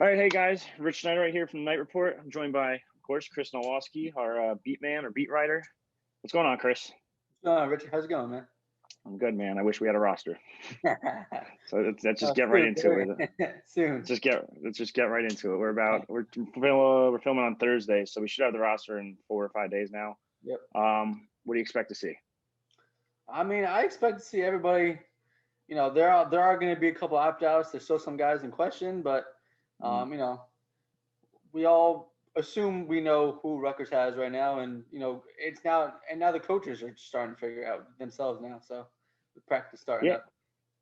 All right, hey guys, Rich Schnyderite here from the Night Report. I'm joined by, of course, Chris Nalwasky, our beat man or beat writer. What's going on, Chris? What's going on, Richard? How's it going, man? I'm good, man. I wish we had a roster. So let's just get Soon, right into it. Soon. Let's just get right into it. We're filming on Thursday, so we should have the roster in 4 or 5 days now. Yep. What do you expect to see? I mean, I expect to see everybody. You know, there are going to be a couple opt-outs. There's still some guys in question, but you know, we all assume we know who Rutgers has right now, and you know, it's now the coaches are starting to figure out themselves now. So the practice starting up.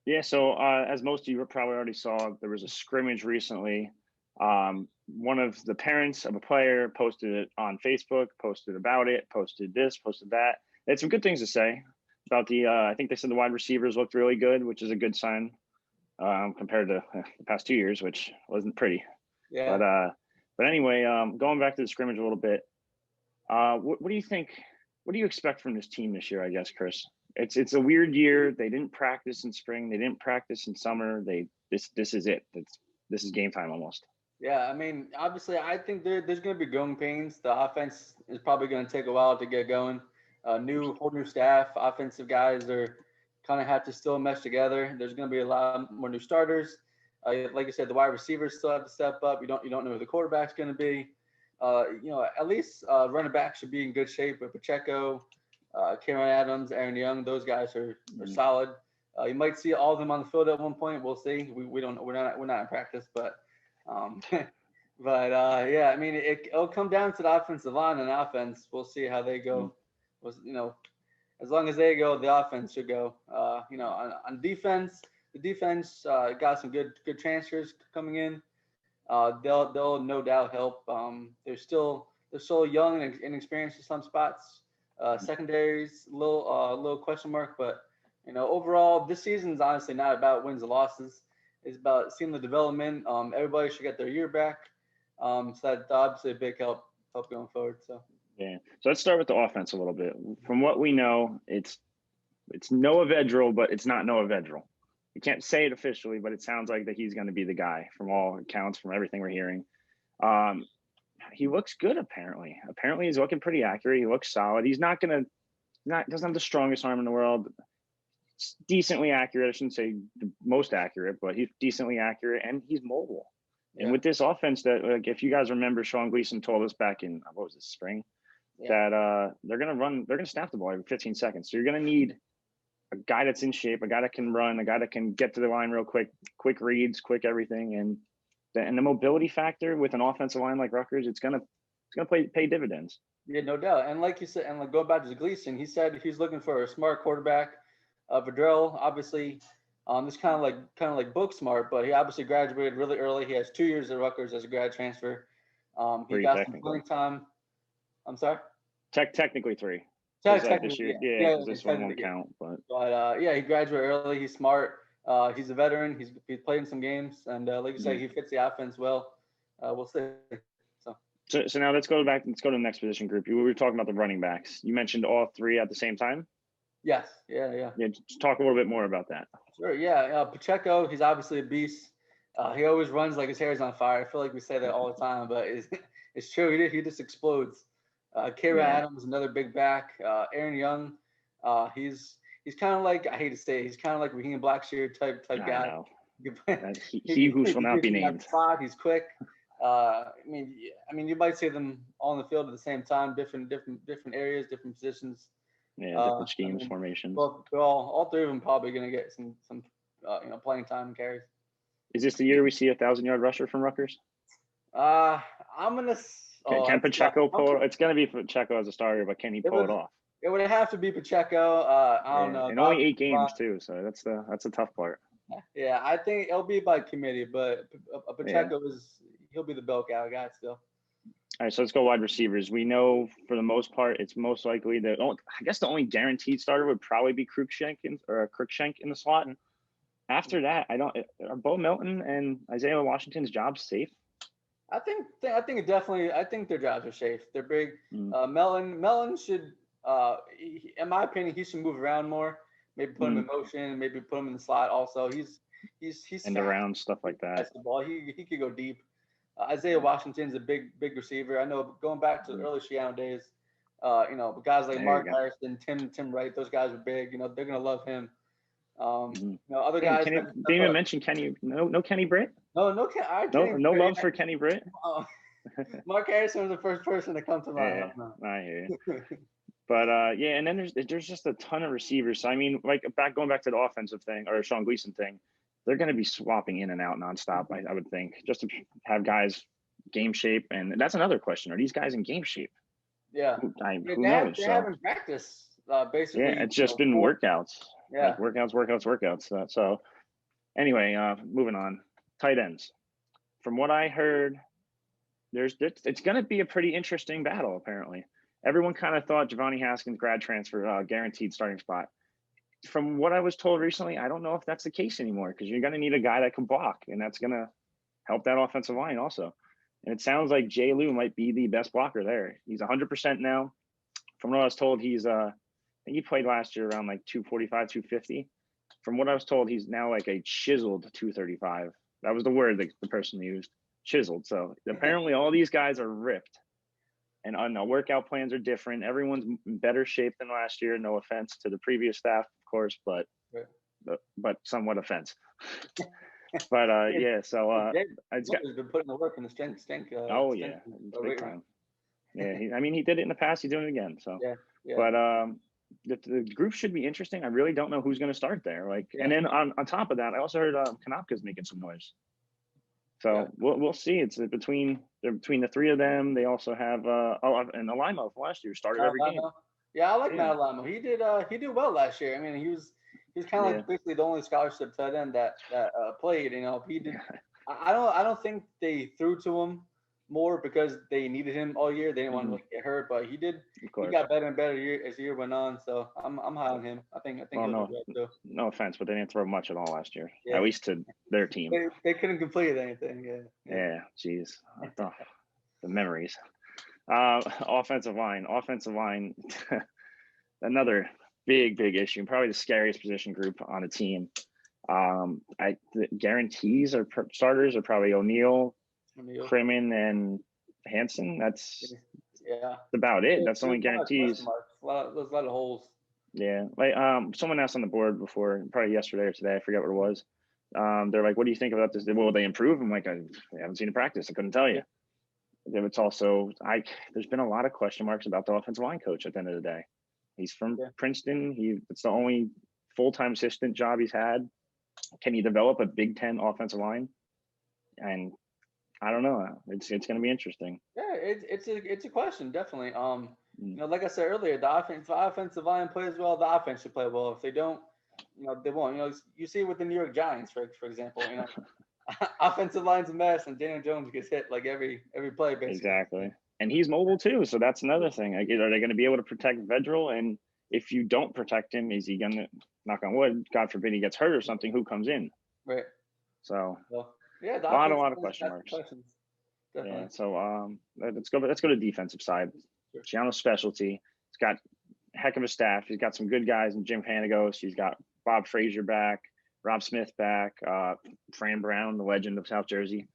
Yeah. So as most of you probably already saw, there was a scrimmage recently. One of the parents of a player posted it on Facebook, posted about it, posted this, posted that. They had some good things to say about the. I think they said the wide receivers looked really good, which is a good sign compared to the past 2 years, which wasn't pretty. Yeah. But anyway, going back to the scrimmage a little bit, what do you think? What do you expect from this team this year? I guess, Chris, it's a weird year. They didn't practice in spring. They didn't practice in summer. This is it. This is game time almost. Yeah, I mean, obviously, I think there's going to be growing pains. The offense is probably going to take a while to get going. Whole new staff, offensive guys are kind of have to still mesh together. There's going to be a lot more new starters. Like I said, the wide receivers still have to step up. You don't know who the quarterback's going to be. You know, at least running back should be in good shape with Pacheco, Cameron Adams, Aaron Young. Those guys are solid. You might see all of them on the field at one point. We'll see. We don't. We're not in practice, but yeah. I mean, it'll come down to the offensive line and offense. We'll see how they go. You know, as long as they go, the offense should go. You know, on defense. The defense got some good transfers coming in. They'll no doubt help. They're still young and inexperienced in some spots. Secondaries, little question mark, but you know, overall, this season is honestly not about wins and losses. It's about seeing the development. Everybody should get their year back. So that's obviously a big help going forward. So yeah. So let's start with the offense a little bit. From what we know, it's Noah Vedral, but it's not Noah Vedral. You can't say it officially, but it sounds like that he's going to be the guy from all accounts, from everything we're hearing. He looks good, apparently. Apparently, he's looking pretty accurate. He looks solid. He's doesn't have the strongest arm in the world. It's decently accurate. I shouldn't say the most accurate, but he's decently accurate, and he's mobile. Yeah. And with this offense, that like if you guys remember, Sean Gleason told us back in what was it, spring, that they're going to snap the ball every 15 seconds. So you're going to need a guy that's in shape, a guy that can run, a guy that can get to the line real quick reads, quick everything, and the mobility factor with an offensive line like Rutgers, it's gonna pay dividends. Yeah, no doubt. And like you said, and like going back to Gleason, he said he's looking for a smart quarterback. Vedral, obviously, is kind of like book smart, but he obviously graduated really early. He has 2 years at Rutgers as a grad transfer. He got some playing time. I'm sorry. Technically 3. This year, yeah, this one won't count. But yeah, he graduated early. He's smart. He's a veteran. He's played in some games, and like you said, he fits the offense well. We'll see. So now let's go to the next position group. We were talking about the running backs. You mentioned all 3 at the same time. Yes. Yeah. Just talk a little bit more about that. Sure. Yeah. Pacheco, he's obviously a beast. He always runs like his hair is on fire. I feel like we say that all the time, but it's true. He just explodes. Cameron Adams, another big back. Aaron Young, he's kind of like, I hate to say it, he's kind of like Raheem Blackshear type guy. He who shall not be named. Spot. He's quick. I mean, you might see them all on the field at the same time, different areas, different positions. Yeah, different schemes, formations. Well, all 3 of them probably going to get some playing time and carries. Is this the year we see a 1,000-yard rusher from Rutgers? I'm gonna. Can Pacheco pull it? It's going to be Pacheco as a starter, but can he pull it off? It would have to be Pacheco. I don't know. And only 8 games too, so that's the tough part. Yeah, I think it'll be by committee, but Pacheco he'll be the bell cow guy still. All right, so let's go wide receivers. We know for the most part, it's most likely I guess the only guaranteed starter would probably be Cruikshank in the slot. After that, are Bo Melton and Isaiah Washington's jobs safe? I think their jobs are safe. They're big. Melton should, in my opinion, he should move around more. Maybe put him in motion. Maybe put him in the slot. Also, he's and around stuff like that. The ball. He could go deep. Isaiah Washington's a big receiver. I know going back to the early Shiano days, guys like Mark Harrison, Tim Wright, those guys are big. They're gonna love him. Other guys. Didn't even mention Kenny. No Kenny Britt. No love for Kenny Britt. Mark Harrison was the first person to come to mind. Yeah, I hear you. But and then there's just a ton of receivers. So I mean, like going back to the offensive thing or Sean Gleason thing, they're going to be swapping in and out nonstop. I would think just to have guys game shape, and that's another question: are these guys in game shape? Yeah, who knows? They haven't practiced basically. Yeah, it's just been workouts. Yeah, like workouts. So anyway, moving on. Tight ends. From what I heard, it's going to be a pretty interesting battle. Apparently, everyone kind of thought Giovanni Haskins grad transfer guaranteed starting spot. From what I was told recently, I don't know if that's the case anymore because you're going to need a guy that can block, and that's going to help that offensive line also. And it sounds like Jay Lou might be the best blocker there. He's 100% now. From what I was told, I think he played last year around like 245, 250. From what I was told, he's now like a chiseled 235. That was the word that the person used, chiseled. So apparently all these guys are ripped. And the workout plans are different. Everyone's in better shape than last year. No offense to the previous staff, of course, but somewhat offense. But so he's been putting the work in the strength. It's big time. Yeah, he did it in the past. He's doing it again. So yeah. But the group should be interesting. I really don't know who's going to start there. And then on top of that, I also heard Konopka's making some noise. So we'll see. It's between the three of them. They also have and Alimo from last year started every game. Yeah, I like Matt Alimo. He did well last year. I mean, he was kind of like basically the only scholarship tight end that played. He did. I don't think they threw to him more because they needed him all year. They didn't want him to get hurt, but he did. He got better and better as the year went on. So I'm high on him. I think he'll do well too. No offense, but they didn't throw much at all last year. At least to their team. They couldn't complete anything. Yeah. Jeez. The memories. Offensive line. Another big issue. Probably the scariest position group on a team. The guarantees or starters are probably O'Neal, Crimin, and Hansen. That's about it. That's only guarantees. There's a lot of holes. Yeah, like someone asked on the board before, probably yesterday or today, I forget what it was. They're like, "What do you think about this? Will they improve?" I'm like, "I haven't seen a practice. I couldn't tell you." It's also there's been a lot of question marks about the offensive line coach. At the end of the day, he's from Princeton. It's the only full-time assistant job he's had. Can he develop a Big Ten offensive line? And I don't know. It's going to be interesting. Yeah, it's a question, definitely. Like I said earlier, the offensive line plays well. The offense should play well. If they don't, they won't. You see it with the New York Giants, for example. Offensive line's a mess, and Daniel Jones gets hit like every play, basically. Exactly. And he's mobile too, so that's another thing. Like, are they going to be able to protect Vedral? And if you don't protect him, is he going to, knock on wood, God forbid he gets hurt or something? Who comes in? Right. So. Well, yeah, a lot of question marks. Definitely. Yeah, so let's go to the defensive side. Sure. Gianno's specialty. He's got a heck of a staff. He's got some good guys in Jim Panagos. He's got Bob Frazier back, Rob Smith back, Fran Brown, the legend of South Jersey.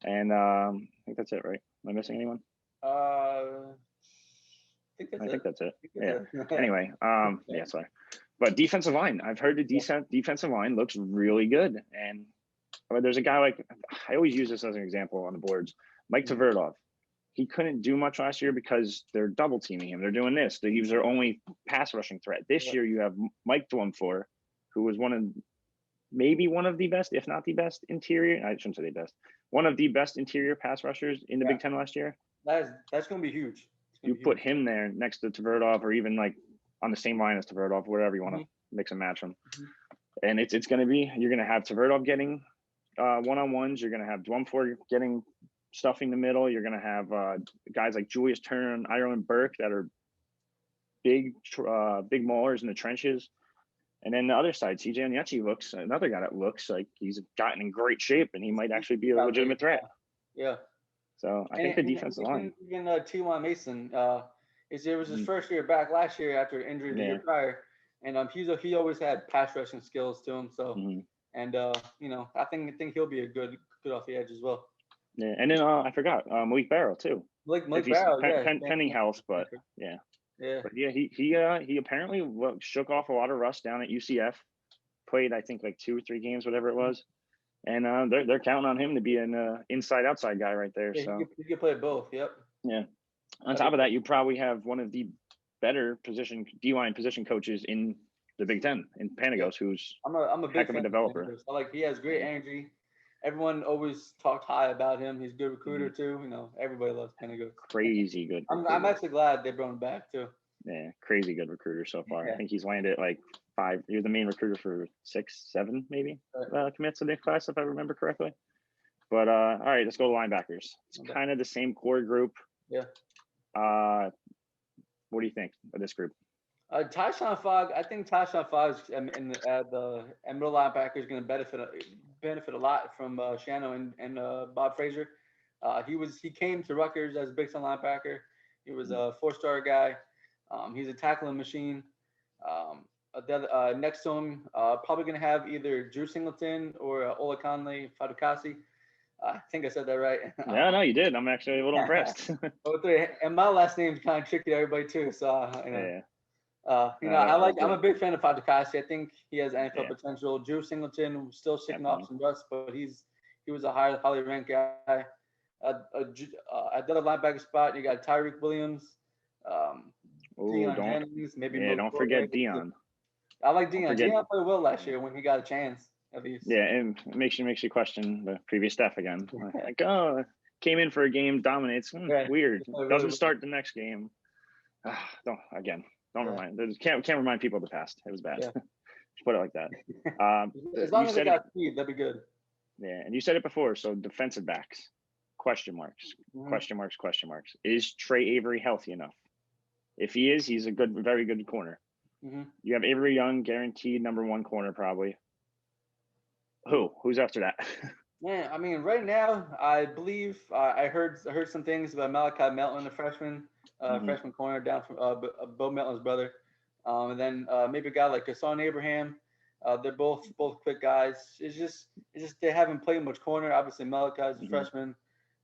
And I think that's it, right? Am I missing anyone? I think that's it. Yeah. Anyway, sorry. But defensive line, I've heard the defensive line looks really good. And there's a guy I always use this as an example on the boards, Mike Tverdov. He couldn't do much last year because they're double teaming him. They're doing this. He was their only pass rushing threat. This year you have Mike Dwumfor, who was maybe one of the best, if not the best interior. I shouldn't say the best. One of the best interior pass rushers in the Big Ten last year. That's going to be huge. You put him there next to Tverdov, or even on the same line as Tverdov, wherever you want to mix and match them. And it's going to be, you're going to have Tverdov getting one-on-ones. You're going to have Dwumfor getting stuffing the middle. You're going to have guys like Julius Turner and Ireland Burke that are big maulers in the trenches. And then the other side, CJ Onyechi another guy that looks like he's gotten in great shape, and he might actually be a legitimate threat. Yeah. So I think the defensive line. Even T.Y. Mason, it was his first year back last year after injury the year prior, and he always had pass rushing skills to him. So, and I think he'll be a good off the edge as well. Yeah, and then I forgot Malik Barrow too. Malik Barrow, yeah, Pending health, but yeah. yeah. But yeah, he apparently shook off a lot of rust down at UCF. Played I think like 2 or 3 games, whatever it was, and they're counting on him to be an inside outside guy right there. Yeah, So he could play both. Yep. yeah. On top of that, you probably have one of the better D-line position coaches in the Big Ten in Panagos, who's I'm a big heck of a fan developer. I like he has great energy. Everyone always talked high about him. He's a good recruiter too. You know, everybody loves Penagos. Crazy good. I'm actually glad they brought him back too. Yeah, crazy good recruiter so far. Yeah. I think he's landed like 5. He was the main recruiter for 6, 7 maybe commits in the class, if I remember correctly. But all right, let's go to linebackers. It's kind of the same core group. Yeah. What do you think of this group? Tyshawn Fogg, I think Tyshawn Fogg in the middle linebacker is going to benefit a lot from Shannon and Bob Fraser. He came to Rutgers as a Big Ten linebacker. He was a 4-star guy. He's a tackling machine. Next to him, probably going to have either Drew Singleton or Olakunle Fatukasi. I think I said that right. Yeah, no, you did. I'm actually a little impressed. And my last name's kind of tricky to everybody too. So I'm a big fan of Fatukasi. I think he has NFL potential. Drew Singleton still shaking off some rust, but he was a highly ranked guy. At the other linebacker spot, you got Tyrique Williams. Don't forget Dion. I like Dion. Dion played well last year when he got a chance, at least. Yeah, and it makes you question the previous staff again. Like, came in for a game, dominates. Weird. Doesn't start the next game. Don't remind. Can't remind people of the past. It was bad. Yeah. Put it like that. As long as they got speed, that'd be good. Yeah, and you said it before. So defensive backs, question marks, question marks. Is Trey Avery healthy enough? If he is, he's a very good corner. You have Avery Young, guaranteed number 1 corner, probably. Who's after that? Man, I mean, right now, I believe I heard some things about Malachi Melton, the freshman corner down from Bo Melton's brother, and then maybe a guy like Hassan Abraham. They're both quick guys. It's just they haven't played much corner. Obviously, Malachi's a freshman.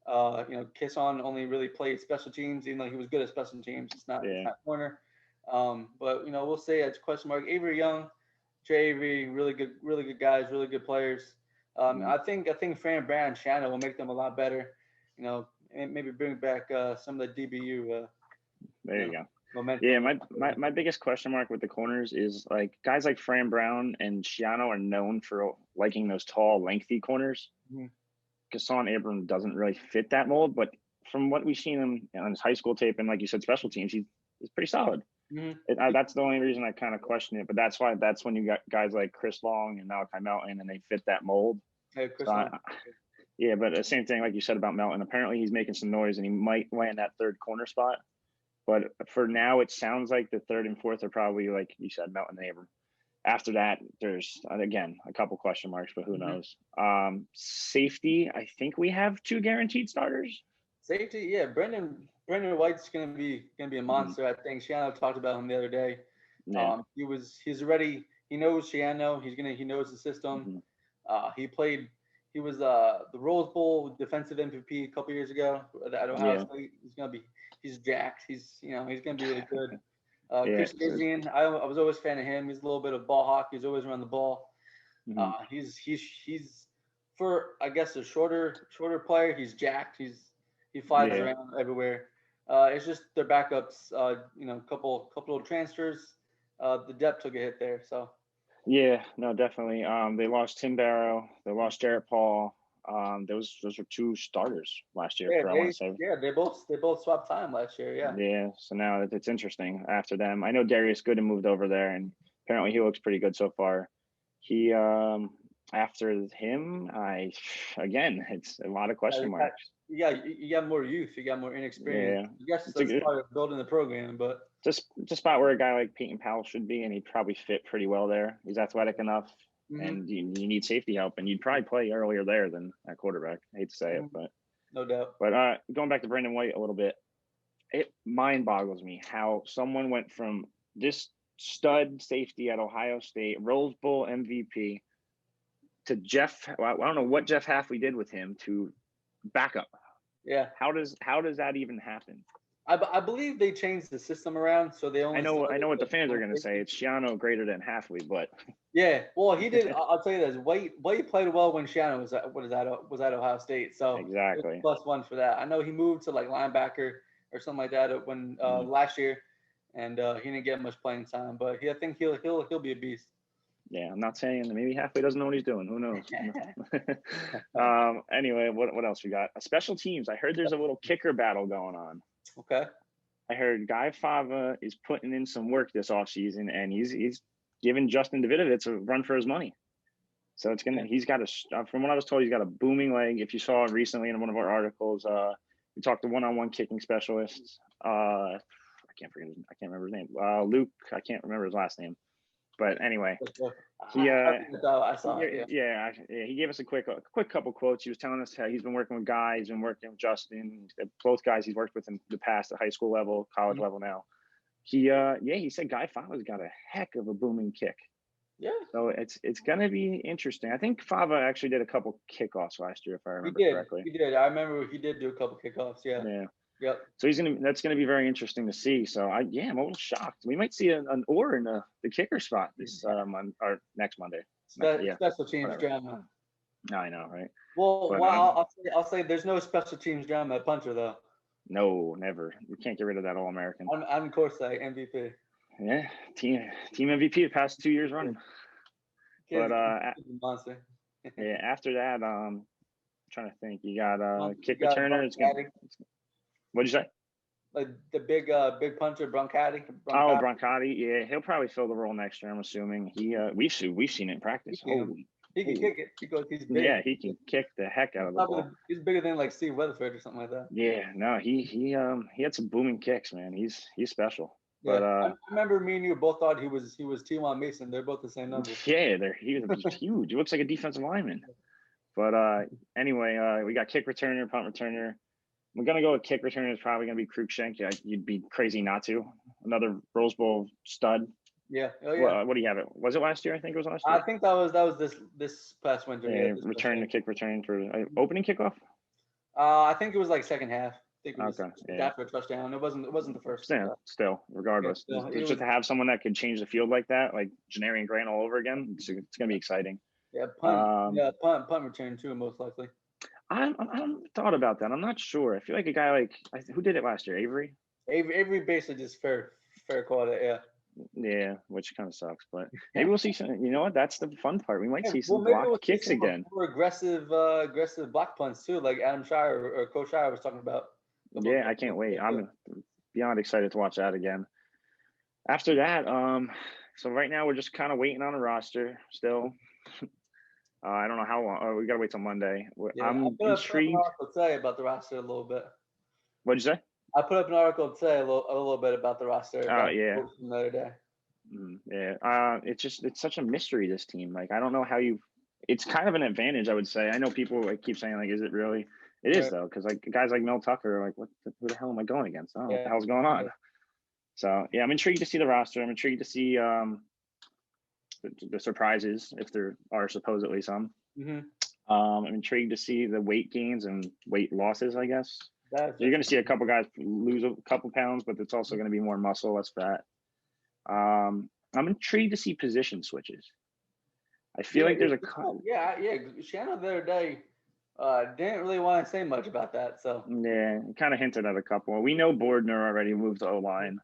Hassan only really played special teams, even though he was good at special teams. It's not corner. But we'll say it's question mark. Avery Young, Trey Avery, really good guys, really good players. I think Fran Brown and Shannon will make them a lot better. And maybe bring back some of the DBU. There you go. Momentum. Yeah, my biggest question mark with the corners is like guys like Fran Brown and Shiano are known for liking those tall, lengthy corners. Hassan Abram doesn't really fit that mold, but from what we've seen him on his high school tape and like you said, special teams, he's pretty solid. That's the only reason I kind of question it, but that's when you got guys like Chris Long and Malachi Melton and they fit that mold. Hey, but the same thing like you said about Melton. Apparently he's making some noise and he might land that 3rd corner spot. But for now, it sounds like the 3rd and 4th are probably, like you said, Melton and Abram. After that, there's, again, a couple question marks, but who knows? Safety, I think we have 2 guaranteed starters. Safety, yeah. Brendan White's gonna be a monster. I think Shiano talked about him the other day. Yeah. He knows Shiano. He knows the system. He was the Rose Bowl defensive MVP a couple years ago at Ohio State. He's jacked. He's gonna be really good. Chris Gizian, I was always a fan of him. He's a little bit of ball hawk. He's always around the ball. He's for I guess a shorter player. He's jacked. He flies around everywhere. It's just their backups. Couple of transfers. The depth took a hit there. So. Yeah, no, definitely. They lost Tim Barrow. They lost Jarrett Paul. Those were 2 starters last year. They both swapped time last year. Yeah. Yeah. So now it's interesting after them. I know Darius Gooden moved over there, and apparently he looks pretty good so far. He after him, it's a lot of question marks. You got more youth. You got more inexperience. I guess that's part of building the program, but just a spot where a guy like Peyton Powell should be, and he'd probably fit pretty well there. He's athletic enough. And you need safety help, and you'd probably play earlier there than at quarterback. I hate to say it, but no doubt. But going back to Brendan White a little bit, it mind boggles me how someone went from this stud safety at Ohio State, Rose Bowl MVP, to Jeff. Well, I don't know what Jeff Halfley did with him to backup. Yeah. How does that even happen? I believe they changed the system around, so they only. I know what the fans are going to say. It's Schiano greater than Halfley, but yeah, well, he did. I'll tell you this: White played well when Schiano was at Ohio State, so exactly +1 for that. I know he moved to like linebacker or something like that when last year, and he didn't get much playing time, but I think he'll be a beast. Yeah, I'm not saying maybe Halfway doesn't know what he's doing. Who knows? Anyway, what else we got? Special teams. I heard there's a little kicker battle going on. Okay. I heard Guy Fava is putting in some work this offseason, and he's giving Justin Davidovich a run for his money. So he's got from what I was told, he's got a booming leg. If you saw recently in one of our articles, we talked to one-on-one kicking specialists. I can't remember his name. Luke, I can't remember his last name. But anyway, he gave us a quick couple quotes. He was telling us how he's been working with Guy, he's been working with Justin, both guys he's worked with in the past at high school level, college level now. He said Guy Fava's got a heck of a booming kick. Yeah. So it's gonna be interesting. I think Fava actually did a couple kickoffs last year, if I remember correctly. He did. I remember he did do a couple kickoffs. Yeah. Yeah. Yep. So that's gonna be very interesting to see. So I'm a little shocked. We might see an Orr in the kicker spot this month or next Monday. Special teams drama. I know, right? Well, I'll say there's no special teams drama at punter though. No, never. We can't get rid of that All-American. I'm of course MVP. Yeah, team MVP the past 2 years running. But monster. Yeah, after that, I'm trying to think. You got kick returner. What'd you say? Like the big puncher, Broncati. Oh, Broncati. Yeah, he'll probably fill the role next year. I'm assuming. We've seen it in practice. He can kick it. He's big. Yeah, he can kick the heck out of the ball. He's bigger than like Steve Weatherford or something like that. Yeah, no, he had some booming kicks, man. He's special. Yeah, but I remember me and you both thought he was T.Y. Mason. They're both the same number. Yeah, he was huge. He looks like a defensive lineman. But anyway, we got kick returner, punt returner. We're gonna go with kick returner. It's probably gonna be Cruikshank. You'd be crazy not to. Another Rose Bowl stud. Yeah. Oh yeah. What do you have? Was it last year? I think it was last year. I think that was this past winter. Yeah, kick return for opening kickoff. I think it was like second half. I think it was okay. after a touchdown. It wasn't the first. Yeah, still, regardless, just to have someone that could change the field like that, like Janarian Grant all over again, it's gonna be exciting. Yeah, punt return too, most likely. I thought about that. I'm not sure. I feel like a guy like who did it last year, Avery. Avery basically just fair caught it. Yeah. Yeah, which kind of sucks, but maybe we'll see some. You know what? That's the fun part. We might see some block kicks again. More aggressive block punts too, like Adam Shire or Coach Shire was talking about. Yeah, I can't wait. I'm beyond excited to watch that again. After that, so right now we're just kind of waiting on a roster still. I don't know how long. We gotta wait till Monday. I'm intrigued. I put up an article today about the roster a little bit. What'd you say? I put up an article today a little bit about the roster. Oh yeah. From the other day. Yeah. It's such a mystery, this team. Like I don't know how it's kind of an advantage, I would say. I know people keep saying like, is it really? It is though, because like guys like Mel Tucker are like, who the hell am I going against? I don't know what the hell's going on. So yeah, I'm intrigued to see the roster. I'm intrigued to see the surprises, if there are supposedly some. Mm-hmm. I'm intrigued to see the weight gains and weight losses, I guess. You're going to see a couple guys lose a couple pounds, but it's also going to be more muscle, less fat. I'm intrigued to see position switches. I feel like there's yeah. Shannon the other day didn't really want to say much about that. So yeah, kind of hinted at a couple. We know Bordner already moved to O-line.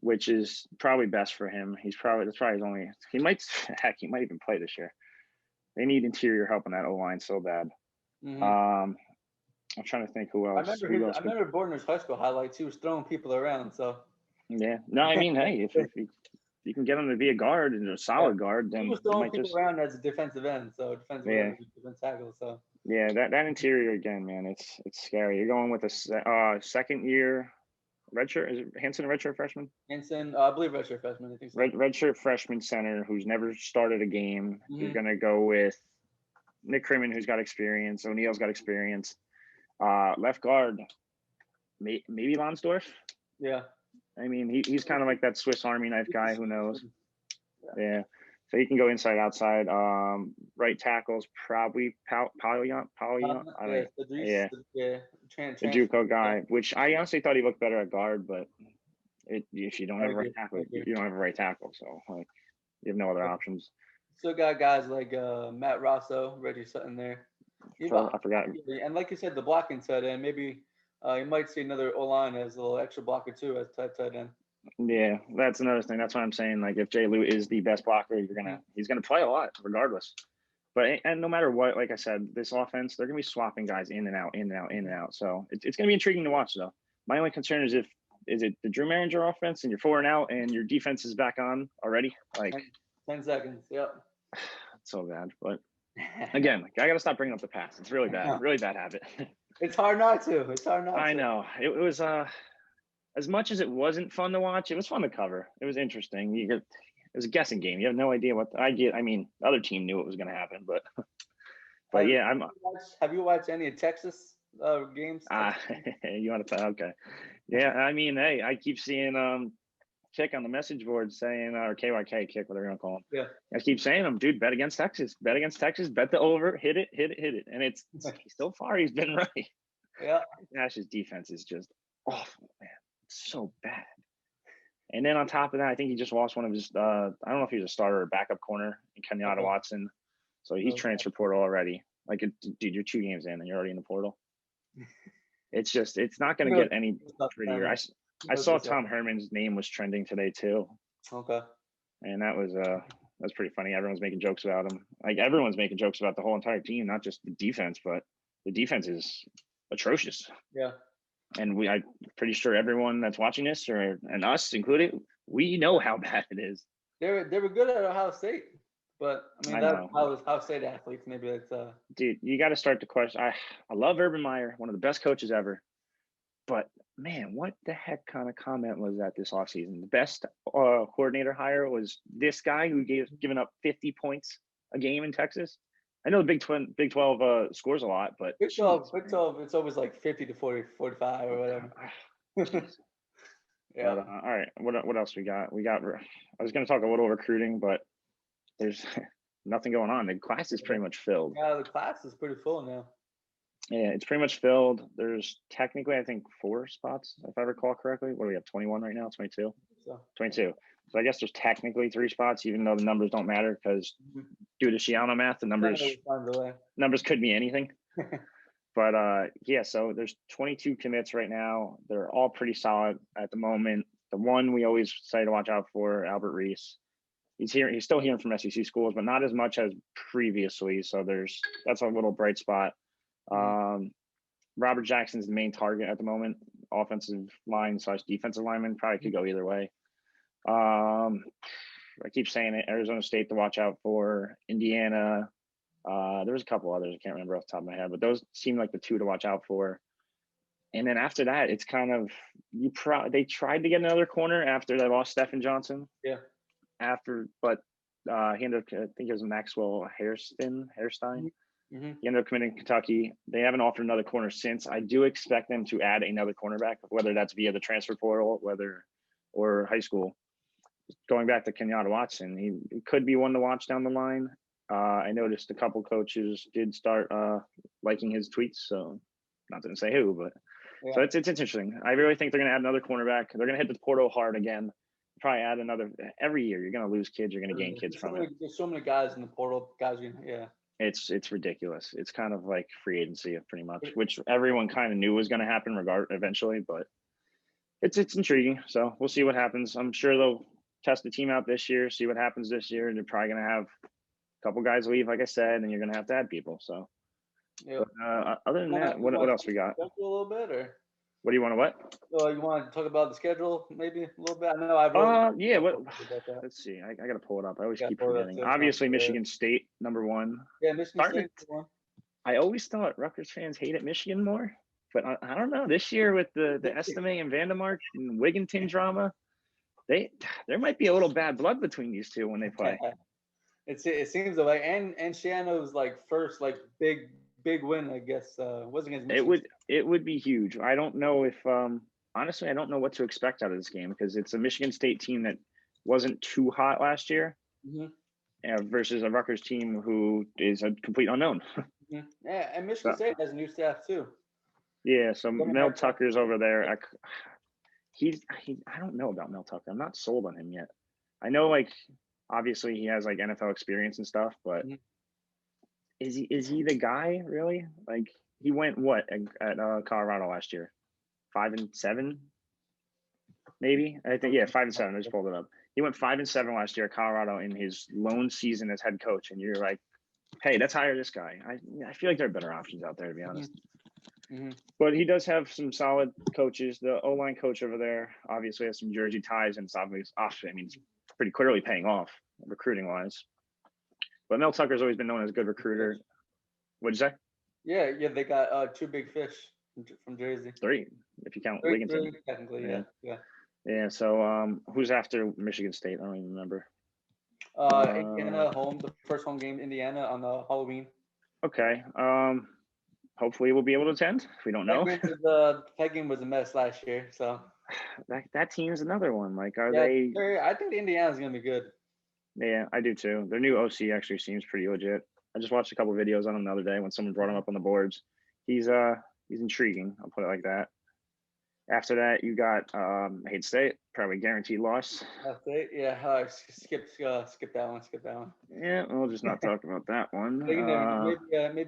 Which is probably best for him. That's probably his only. He might even play this year. They need interior help on that O-line so bad. Mm-hmm. I'm trying to think who else. I remember Bordner's high school highlights. He was throwing people around. So yeah, no, I mean, hey, if you can get him to be a guard and a solid guard, then he was throwing people around as a defensive end. So defensive tackle. So yeah, that interior again, man, it's scary. You're going with a second year. Redshirt, is it Hanson a redshirt freshman? Hanson, I believe redshirt freshman. I think so. Redshirt freshman center who's never started a game. Mm-hmm. You're gonna go with Nick Crimmin, who's got experience. O'Neill's got experience. Left guard, maybe Lonsdorf. Yeah. I mean, he's kind of like that Swiss Army knife guy. Who knows? Yeah. So he can go inside, outside. Right tackle's probably Paulion. Yeah, the JUCO guy, which I honestly thought he looked better at guard, but if you don't have a right tackle, you don't have a right tackle. So like, you have no other options. Still got guys like Matt Rosso, Reggie Sutton there. I forgot. And like you said, the blocking tight end. Maybe you might see another O-line as a little extra blocker too as tight end. Yeah, that's another thing. That's what I'm saying. Like if Jay Lou is the best blocker, he's gonna play a lot regardless. But and no matter what, like I said, this offense, they're gonna be swapping guys in and out, in and out, in and out. So it's gonna be intriguing to watch though. My only concern is is it the Drew Manager offense and you're 4 and out and your defense is back on already? Like 10 seconds. Yep. It's so bad. But again, I gotta stop bringing up the past. It's really bad. Really bad habit. It's hard not to. I know. It was as much as it wasn't fun to watch, it was fun to cover. It was interesting. It was a guessing game. You have no idea what I mean, the other team knew what was going to happen, but yeah, have you watched any of Texas games? You want to okay. Yeah, I mean, hey, I keep seeing Kick on the message board saying, or KYK Kick, whatever you want to call him. Yeah. I keep saying him, dude, bet against Texas, bet the over, hit it. And it's so far he's been right. Yeah. Nash's defense is just awful, man. It's so bad. And then on top of that, I think he just lost one of his I don't know if he's a starter or backup corner in Kenyatta Watson. So he's transfer portal already. Like, dude, you're 2 games in and you're already in the portal. It's not going to get any prettier. I saw Tom Herman's name was trending today too. Okay. And that's pretty funny. Everyone's making jokes about him. Like everyone's making jokes about the whole entire team, not just the defense, but the defense is atrocious. Yeah. And I'm pretty sure everyone that's watching this, and us included, we know how bad it is. They were good at Ohio State, but I mean that was Ohio State athletes. Maybe that's Dude, you got to start to question. I love Urban Meyer, one of the best coaches ever, but man, what the heck kind of comment was that this offseason? The best coordinator hire was this guy who given up 50 points a game in Texas. I know the Big 12 scores a lot, but Big 12, it's always like 50 to 40, 45 or whatever. Yeah. But, all right. What else we got? I was going to talk a little recruiting, but there's nothing going on. The class is pretty much filled. Yeah, the class is pretty full now. Yeah, it's pretty much filled. There's technically, I think, 4 spots, if I recall correctly. What do we have? 21 right now? 22? 22. So I guess there's technically 3 spots, even though the numbers don't matter because due to Shiano math, the numbers could be anything. But yeah, so there's 22 commits right now. They're all pretty solid at the moment. The one we always say to watch out for, Albert Reese. He's still hearing from SEC schools, but not as much as previously. So that's a little bright spot. Robert Jackson's the main target at the moment. Offensive line / defensive lineman, probably could go either way. I keep saying it. Arizona State to watch out for. Indiana. There was a couple others I can't remember off the top of my head, but those seem like the 2 to watch out for. And then after that, it's kind of they tried to get another corner after they lost Stephen Johnson. Yeah. But he ended up, I think it was Maxwell Hairstein. Mm-hmm. He ended up committing to Kentucky. They haven't offered another corner since. I do expect them to add another cornerback, whether that's via the transfer portal, or high school. Going back to Kenyatta Watson, he could be one to watch down the line. I noticed a couple coaches did start liking his tweets, so not going to say who, but yeah. So it's interesting. I really think they're going to add another cornerback. They're going to hit the portal hard again. Probably add another every year. You're going to lose kids. You're going to gain kids from it. There's so many guys in the portal. It's ridiculous. It's kind of like free agency pretty much, which everyone kind of knew was going to happen eventually, but it's intriguing. So we'll see what happens. I'm sure they'll test the team out this year, see what happens this year. And they're probably going to have a couple guys leave, like I said, and you're going to have to add people. So yeah. But, other than that, what else we got? A little bit, or what do you want to what? You want to talk about the schedule maybe a little bit? I know yeah. Let's see. I got to pull it up. I always keep forgetting. Obviously, Michigan State #1. Yeah, Michigan State #1. I always thought Rutgers fans hated Michigan more, but I don't know. This year with the Estime and Vandermark and Wigginton drama, there might be a little bad blood between these two when they play. It seems like and Shiano's first big win, I guess, was against Michigan. It would be huge. I don't know if honestly I don't know what to expect out of this game because it's a Michigan State team that wasn't too hot last year. Mm-hmm. versus a Rutgers team who is a complete unknown. Mm-hmm. Yeah, and Michigan State has a new staff too. Yeah, so Mel Tucker's over there. I don't know about Mel Tucker. I'm not sold on him yet. I know, like, obviously he has like NFL experience and stuff, but is he the guy really? Like, he went what at Colorado last year, 5-7, maybe. I think 5-7. I just pulled it up. He went 5-7 last year at Colorado in his lone season as head coach, and you're like, hey, let's hire this guy. I feel like there are better options out there, to be honest. Mm-hmm. But he does have some solid coaches. The O-line coach over there obviously has some Jersey ties, and it's obviously, I mean, it's pretty clearly paying off recruiting wise. But Mel Tucker's always been known as a good recruiter. What'd you say? Yeah, they got 2 big fish from Jersey. 3, if you count 3, Wigginton. technically, yeah. Yeah. So, who's after Michigan State? I don't even remember. Indiana home, the first home game, Indiana on Halloween. Okay. Hopefully we'll be able to attend. If we don't know. That game was a mess last year, so. That team is another one. Like, they? I think Indiana's gonna be good. Yeah, I do too. Their new OC actually seems pretty legit. I just watched a couple of videos on him the other day when someone brought him up on the boards. He's intriguing. I'll put it like that. After that, you got Haid State, probably guaranteed loss. State, yeah. Skip that one. Skip that one. Yeah, we'll just not talk about that one. Maybe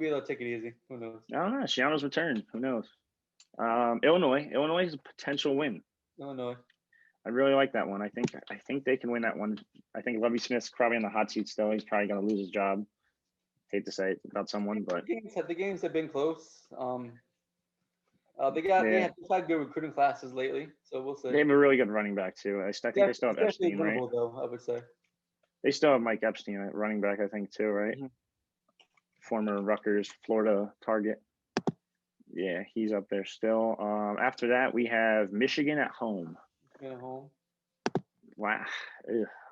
they'll take it easy. Who knows? I don't know. Shiano's return. Who knows? Illinois is a potential win. Illinois. I really like that one. I think they can win that one. I think Lovie Smith's probably on the hot seat still. He's probably going to lose his job. Hate to say it about someone, but the games have been close. They had good recruiting classes lately, so we'll see. They have a really good running back too. I think they still have Epstein, right? Though, I would say they still have Mike Epstein at running back, I think too, right? Mm-hmm. Former Rutgers, Florida target. Yeah, he's up there still. After that, we have Michigan at home. Michigan at home. Wow,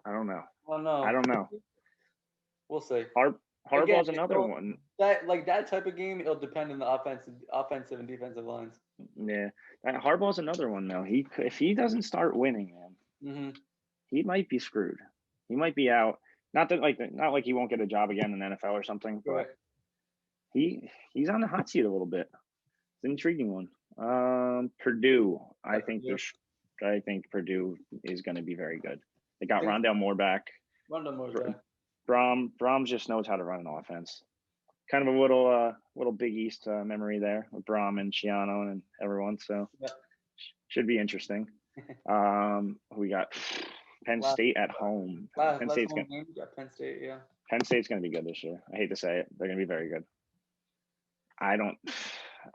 I don't know. I don't know. We'll see. Harbaugh's another one. That type of game, it'll depend on the offensive and defensive lines. Yeah, Harbaugh's another one though. If he doesn't start winning, man, he might be screwed. He might be out. Not like he won't get a job again in the NFL or something, but he's on the hot seat a little bit. It's an intriguing one. Purdue, I think Purdue is going to be very good. They got Rondale Moore back. Brom just knows how to run an offense. Kind of a little Big East memory there with Brom and Shiano and everyone. So should be interesting. We got Penn State at home. Penn State's going to be good this year. I hate to say it, they're going to be very good. I don't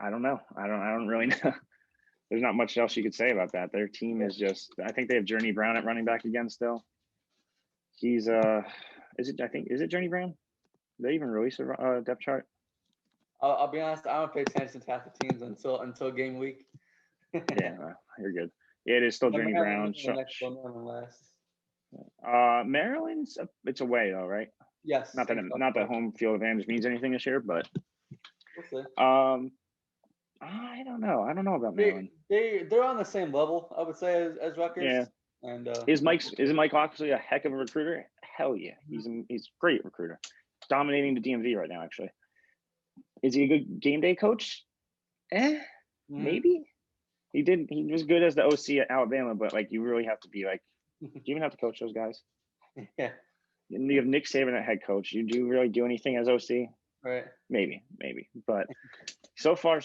know. I don't really know. There's not much else you could say about that. Their team is just. I think they have Journey Brown at running back again still. He's Is it Journey Brown? Did they even release a depth chart? I'll be honest. I don't pay attention to half the teams until game week. Yeah, you're good. Yeah, it is still Journey Brown. Maryland's it's away though, right? Yes. Not that home field advantage means anything this year, but we'll see. I don't know. I don't know about Maryland. They're on the same level, I would say, as Rutgers. Yeah. And isn't Mike Oxley a heck of a recruiter? Hell yeah, he's a great recruiter, dominating the DMV right now. Actually, is he a good game day coach? Maybe. He was good as the OC at Alabama, but like you really have to be like, do you even have to coach those guys? Yeah. And you have Nick Saban at head coach. You do really do anything as OC? Right. Maybe, but so far,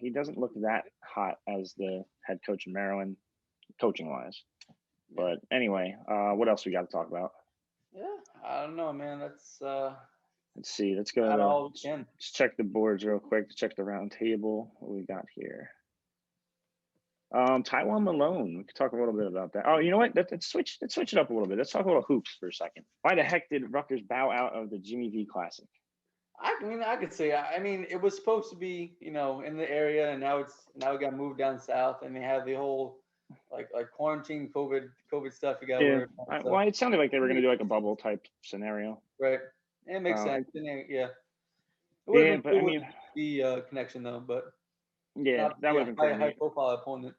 he doesn't look that hot as the head coach in Maryland, coaching wise. But anyway, what else we got to talk about? Yeah, I don't know, man. Let's see. Let's go. Let's check the boards real quick. Check the round table. What we got here? Taiwan Malone. We could talk a little bit about that. Oh, you know what? Let's switch it up a little bit. Let's talk a little hoops for a second. Why the heck did Rutgers bow out of the Jimmy V Classic? I mean, I could say. I mean, it was supposed to be, in the area, and now it got moved down south, and they have the whole like quarantine, COVID stuff. You got to worry about. Well, it sounded like they were going to do like a bubble type scenario. Right. It makes sense. Yeah. But I mean, the connection though, but that would have been a high profile opponent.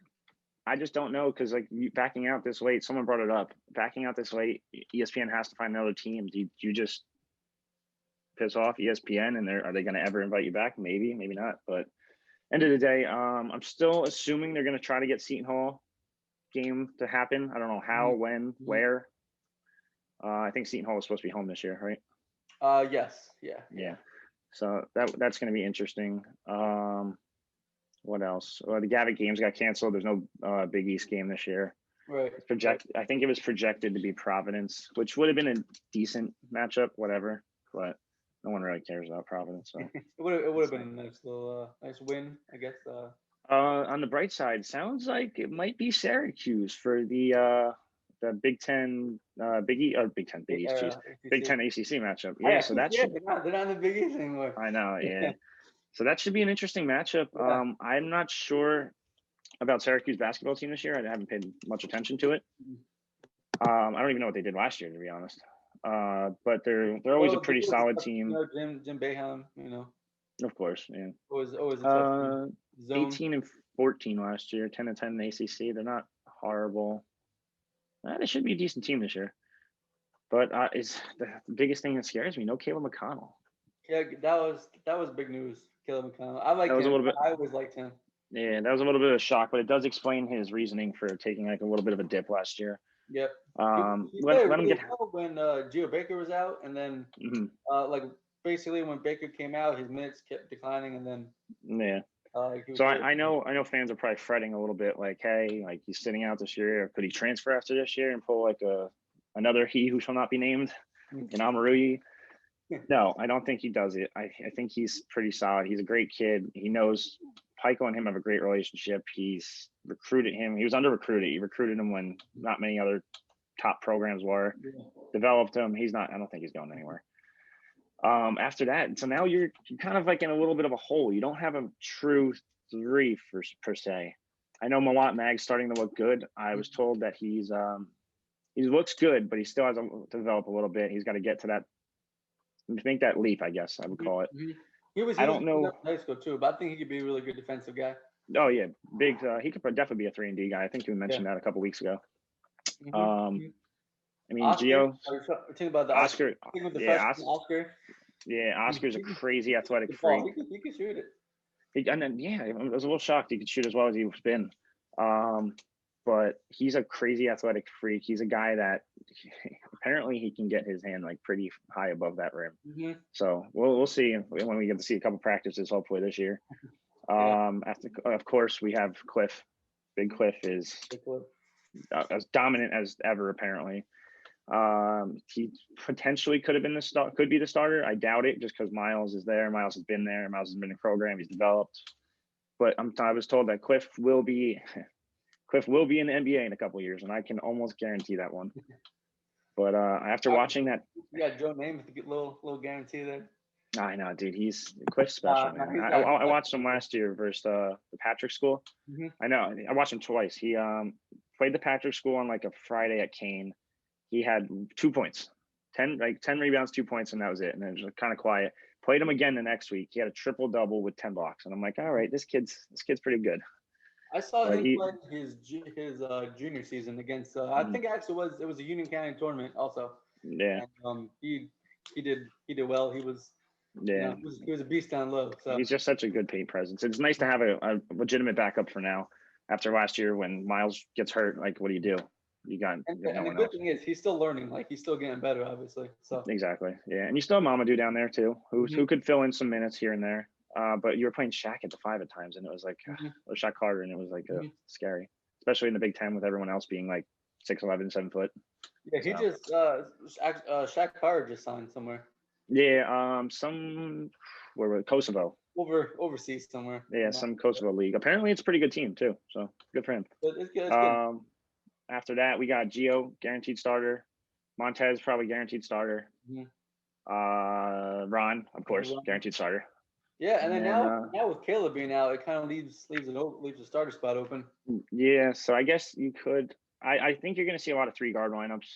I just don't know because like backing out this late, someone brought it up. Backing out this late, ESPN has to find another team. Do you just piss off ESPN and are they going to ever invite you back? Maybe, maybe not. But end of the day, I'm still assuming they're going to try to get Seton Hall game to happen. I don't know how, when, where. I think Seton Hall is supposed to be home this year, right? Yes. Yeah. So that's going to be interesting. What else? The Gavitt games got canceled. There's no Big East game this year. Right. I think it was projected to be Providence, which would have been a decent matchup, whatever. But no one really cares about Providence. So it would have been a nice little nice win, I guess. On the bright side, sounds like it might be Syracuse for the Big Ten Big East Big Ten ACC matchup. Yeah, so that's they're not in the Big East anymore. I know, yeah. So that should be an interesting matchup. Yeah. I'm not sure about Syracuse basketball team this year. I haven't paid much attention to it. I don't even know what they did last year, to be honest. But they're always a pretty solid team. Jim Boeheim, Of course, yeah. Always a tough zone. 18-14 last year, 10-10 in the ACC. They're not horrible. They should be a decent team this year. But is the biggest thing that scares me? No Caleb McConnell. Yeah, that was big news. Caleb McConnell. I like him. I always liked him. Yeah, that was a little bit of a shock, but it does explain his reasoning for taking like a little bit of a dip last year. Yep. He let him really get well when Gio Baker was out, and then like basically when Baker came out, his minutes kept declining, and then yeah. So I know fans are probably fretting a little bit, like, hey, like he's sitting out this year. Could he transfer after this year and pull like another he who shall not be named, Amaruyi? No, I don't think he does it. I think he's pretty solid. He's a great kid. He knows Pico and him have a great relationship. He's recruited him. He was under recruited. He recruited him when not many other top programs were. Developed him. I don't think he's going anywhere. After that, so now you're kind of like in a little bit of a hole. You don't have a true three per se. I know Mawot Mag's starting to look good. I was told that he looks good, but he still has to develop a little bit. He's got to get to that, make that leap, I guess I would call it. I don't know in high school too, but I think he could be a really good defensive guy. Oh yeah, big. He could definitely be a 3-and-D guy. I think you mentioned that a couple weeks ago. I mean, Oscar, Gio. Think about the Oscar. Oscar. Yeah, Oscar's a crazy athletic freak. He can shoot it. I was a little shocked he could shoot as well as he's been. But he's a crazy athletic freak. He's a guy that apparently he can get his hand like pretty high above that rim. So we'll see when we get to see a couple practices, hopefully this year. After, of course, we have Cliff. Big Cliff is as dominant as ever, apparently. He potentially could be the starter. I doubt it, just because Miles is there. Miles has been there. Miles has been in the program. He's developed. But I was told that Cliff will be in the NBA in a couple of years, and I can almost guarantee that one. But after watching that, yeah, Joe Namath, little guarantee there. I know, dude. He's Cliff's special, man. I watched him last year versus the Patrick School. I know. I watched him twice. He played the Patrick School on like a Friday at Kane. He had 2 points, 10 rebounds, 2 points, and that was it. And then it was kind of quiet. Played him again the next week. He had a triple double with 10 blocks, and I'm like, all right, this kid's pretty good. I saw him play his junior season against. I think actually it was a Union County tournament also. Yeah. And, he did well. He was. Yeah. He was a beast down low. So he's just such a good paint presence. It's nice to have a legitimate backup for now. After last year when Miles gets hurt, like what do? You got and the good thing is he's still learning. Like he's still getting better, obviously. So exactly, yeah. And you still have Mamadou down there too, who could fill in some minutes here and there. But you were playing Shaq at the 5 at times, and it was like or Shaq Carter, and it was like scary, especially in the Big Ten with everyone else being like 6'11", 7 foot. Yeah, he just Shaq Carter just signed somewhere. Yeah, where was Kosovo? Overseas somewhere. Yeah, some Kosovo league. Apparently, it's a pretty good team too. So good for him. It's good. After that, we got Gio, guaranteed starter. Montez, probably guaranteed starter. Ron, of course, guaranteed starter. Yeah, and then now with Caleb being out, it kind of leaves the starter spot open. Yeah, so I guess you could. I think you're going to see a lot of 3-guard lineups.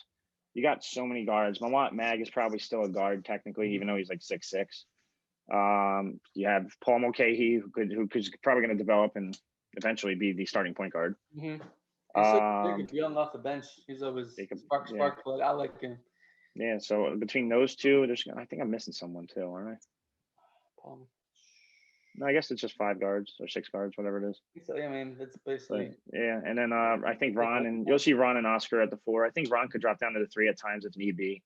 You got so many guards. Mawot Mag is probably still a guard technically, even though he's like 6'6". You have Paul Mulcahy, who's probably going to develop and eventually be the starting point guard. He's so young off the bench. He's always spark plug. I like him. Yeah. So between those two, I think I'm missing someone too, aren't I? No, I guess it's just 5 guards or 6 guards, whatever it is. So yeah, I mean, it's basically. But, yeah, and then I think Ron, and you'll see Ron and Oscar at the 4. I think Ron could drop down to the 3 at times if need be.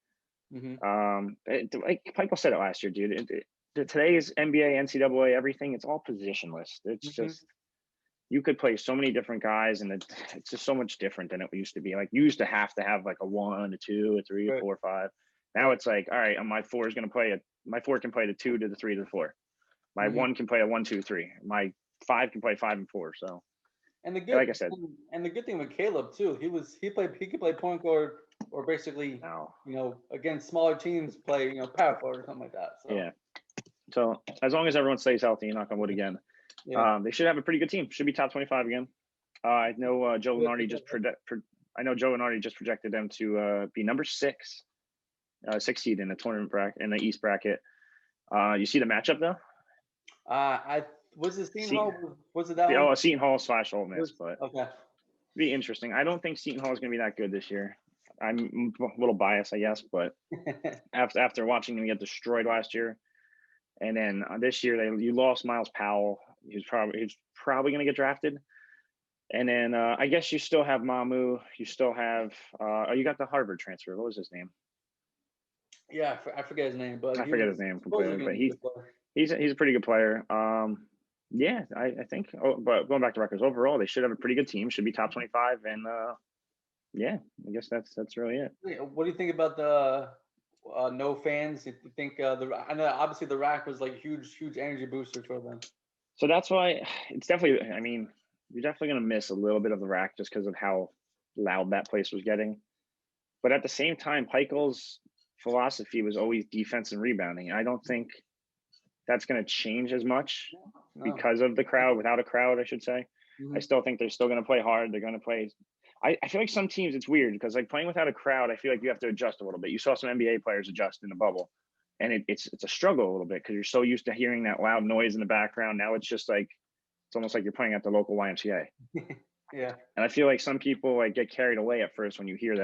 Like Michael said it last year, dude. Today's NBA, NCAA, everything, it's all positionless. It's just, you could play so many different guys, and it's just so much different than it used to be. Like, you used to have like a 1, a 2, a 3, a 4, 5. Now it's like, all right, my 4 is going to play my 4 can play the 2 to the 3 to the 4. My 1 can play a 1, 2, 3. My 5 can play 5 and 4. So, and the good, like I said, and the good thing with Caleb too, he could play point guard or basically, against smaller teams, play power forward or something like that. So. Yeah. So as long as everyone stays healthy, knock on wood again, they should have a pretty good team. Should be top 25 again. I know Joe Lunardi just projected them to be number 6 seed in the tournament bracket, in the East bracket. You see the matchup though? Was it Seton Hall? Was it that one? Oh, Seton Hall / Ole Miss, but okay. Be interesting. I don't think Seton Hall is going to be that good this year. I'm a little biased, I guess, but after watching them get destroyed last year, and then this year you lost Miles Powell. He's probably going to get drafted. And then I guess you still have Mamu. You still have you got the Harvard transfer. What was his name? Yeah, I forget his name, but I forget his name completely. But he's a pretty good player. Yeah, I think. But going back to Rutgers, overall, they should have a pretty good team. Should be top 25, and yeah, I guess that's really it. What do you think about the no fans? You think I know obviously the rack was like a huge energy booster for them. So that's why it's definitely. I mean, you're definitely going to miss a little bit of the rack just because of how loud that place was getting. But at the same time, Heichel's philosophy was always defense and rebounding. I don't think that's going to change as much because of the crowd. Without a crowd, I should say. I still think they're still going to play hard. They're going to play. I feel like some teams, it's weird because like playing without a crowd, I feel like you have to adjust a little bit. You saw some NBA players adjust in the bubble, and it's a struggle a little bit because you're so used to hearing that loud noise in the background. Now it's just like, it's almost like you're playing at the local YMCA. Yeah. And I feel like some people like get carried away at first when you hear that.